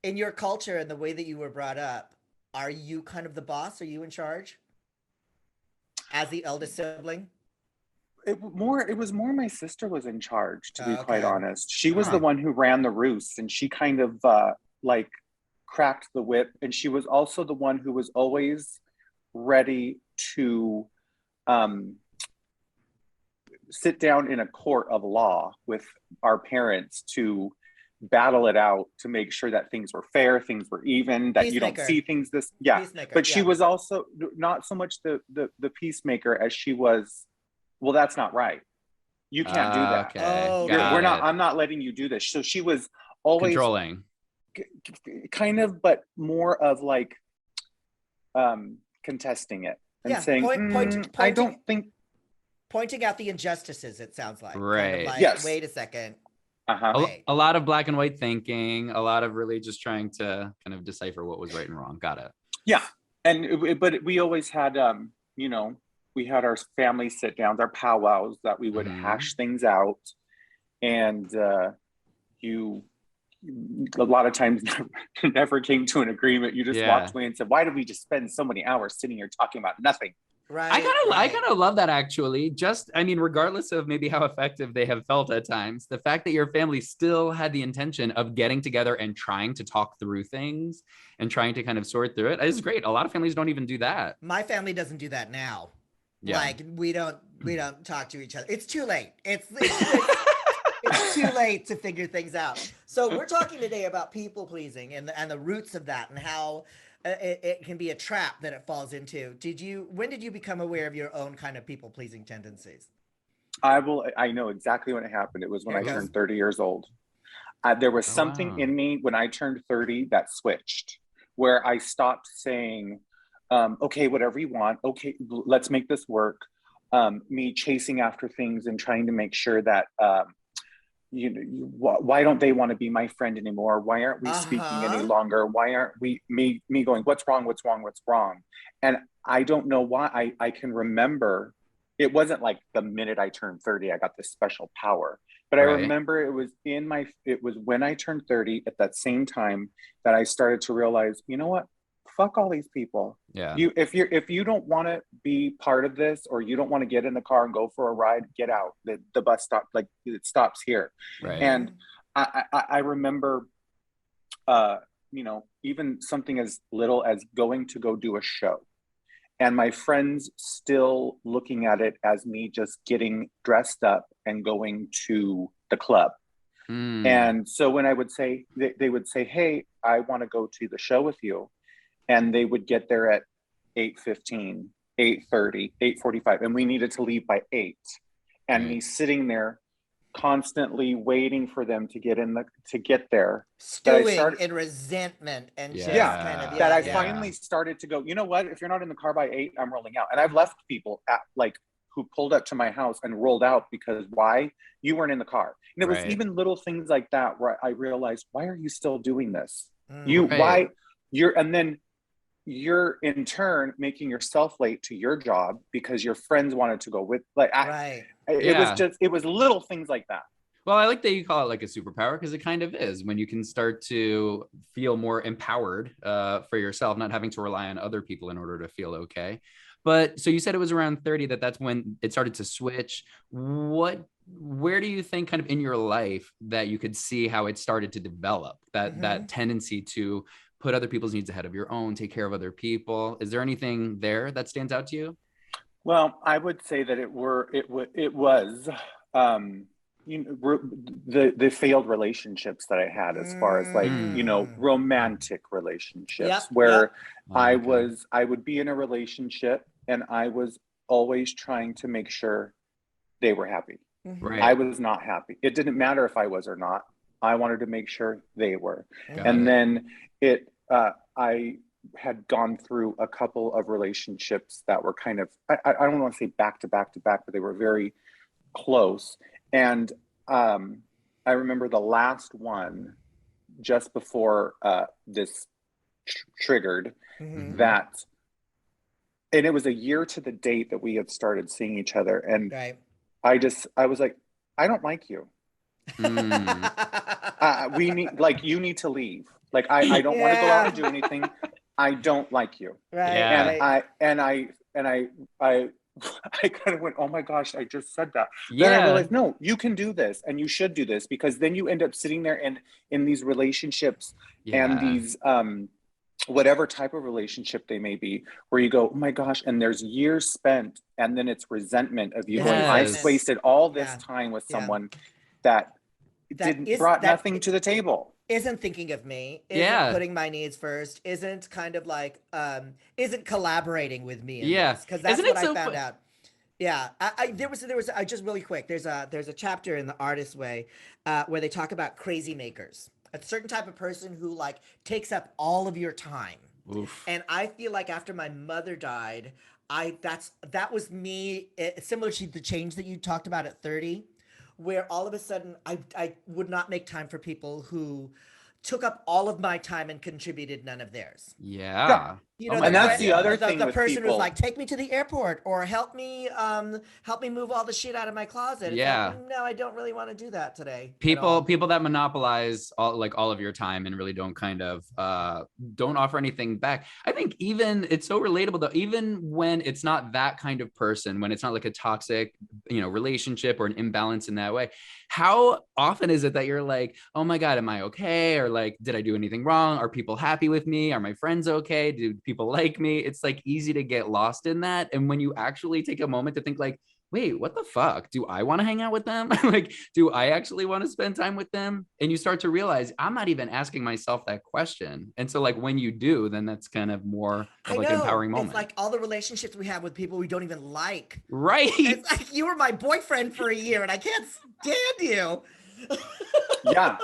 In your culture and the way that you were brought up, are you kind of the boss? Are you in charge as the eldest sibling? It was more my sister was in charge, to be quite Okay. honest. She was the Huh. one who ran the roost, and she kind of like cracked the whip, and she was also the one who was always ready to um sit down in a court of law with our parents to battle it out, to make sure that things were fair, things were even, that you don't Peacemaker. see things this, yeah. Peacemaker. But she Yeah. was also not so much the peacemaker as she was, well, that's not right, you can't do that, Okay, we're got not, it. I'm not letting you do this. So she was always Controlling. kind of, but more of like contesting it and Yeah. saying, I don't think. Pointing out the injustices, it sounds like. Kind of Right. like, Yes. wait a second. Uh-huh. Wait. A lot of black and white thinking, a lot of really just trying to kind of decipher what was right and wrong. Got it. Yeah. And but we always had you know, we had our family sit downs, our powwows, that we would hash things out. And you a lot of times never came to an agreement. You just walked away and said, why did we just spend so many hours sitting here talking about nothing? Right. I kind of love that, actually. Just, I mean, regardless of maybe how effective they have felt at times, the fact that your family still had the intention of getting together and trying to talk through things and trying to kind of sort through it is great. A lot of families don't even do that. My family doesn't do that now. Yeah. Like we don't talk to each other. It's too late. It's too late to figure things out. So we're talking today about people pleasing and the roots of that and how it can be a trap that it falls into. When did you become aware of your own kind of people pleasing tendencies? I know exactly when it happened. It was when I turned 30 years old. There was something in me when I turned 30 that switched, where I stopped saying, okay, whatever you want. Okay, let's make this work. Me chasing after things and trying to make sure that, why don't they want to be my friend anymore? Why aren't we speaking any longer? Why aren't we, me going, what's wrong? And I don't know why. I can remember, it wasn't like the minute I turned 30, I got this special power. But I remember it was when I turned 30 at that same time that I started to realize, you know what? Fuck all these people. Yeah. If you don't want to be part of this, or you don't want to get in the car and go for a ride, get out. The bus stop, like, it stops here. Right. And I remember, even something as little as going to go do a show, and my friends still looking at it as me just getting dressed up and going to the club. And so when I would say, they would say, hey, I want to go to the show with you. And they would get there at 8:15, 8:30, 8:45, and we needed to leave by 8. And me sitting there constantly waiting for them to get there. Stewing in resentment and just kind of I finally started to go, you know what? If you're not in the car by 8, I'm rolling out. And I've left people who pulled up to my house and rolled out because why? You weren't in the car. And it was even little things like that where I realized, why are you still doing this? Why and then you're in turn making yourself late to your job because your friends wanted to go with, it was little things like that. Well, I like that you call it like a superpower, because it kind of is, when you can start to feel more empowered for yourself, not having to rely on other people in order to feel okay. But so you said it was around 30 that's when it started to switch. Where do you think kind of in your life that you could see how it started to develop that tendency to put other people's needs ahead of your own, take care of other people? Is there anything there that stands out to you? Well, I would say that it was the failed relationships that I had, as far as romantic relationships, where I would be in a relationship and I was always trying to make sure they were happy. I was not happy. It didn't matter if I was or not. I wanted to make sure they were. Then I had gone through a couple of relationships that were kind of, I don't want to say back to back, but they were very close. And I remember the last one, just before this triggered, that, and it was a year to the date that we had started seeing each other. And I was like, I don't like you. You need to leave. Like, I don't want to go out and do anything. I don't like you. Right. Yeah. And I I kind of went, oh my gosh, I just said that. Yeah. Then I realized, no, you can do this and you should do this, because then you end up sitting there in these relationships and these whatever type of relationship they may be, where you go, oh my gosh, and there's years spent, and then it's resentment of you going, I wasted all this time with someone that brought nothing to the table. Isn't thinking of me, isn't putting my needs first, isn't kind of like, isn't collaborating with me. Because that's what I found out. Yeah, there was just really quick. There's a chapter in The Artist's Way where they talk about crazy makers, a certain type of person who like takes up all of your time. Oof. And I feel like after my mother died, that was me, similar to the change that you talked about at 30. Where all of a sudden I would not make time for people who took up all of my time and contributed none of theirs. Yeah. You know, and that's the other thing. The with person people. who's like, take me to the airport or help me move all the shit out of my closet. Yeah. Like, no, I don't really want to do that today. People that monopolize all of your time and really don't kind of don't offer anything back. I think even it's so relatable though, even when it's not that kind of person, when it's not like a toxic, relationship or an imbalance in that way, how often is it that you're like, oh my God, am I okay? Or like, did I do anything wrong? Are people happy with me? Are my friends okay? Do people like me? It's like easy to get lost in that. And when you actually take a moment to think like, wait, what the fuck? Do I want to hang out with them? Like, do I actually want to spend time with them? And you start to realize I'm not even asking myself that question. And so like when you do, then that's kind of more of like an empowering moment. It's like all the relationships we have with people we don't even like. Right. It's like you were my boyfriend for a year and I can't stand you. Yeah.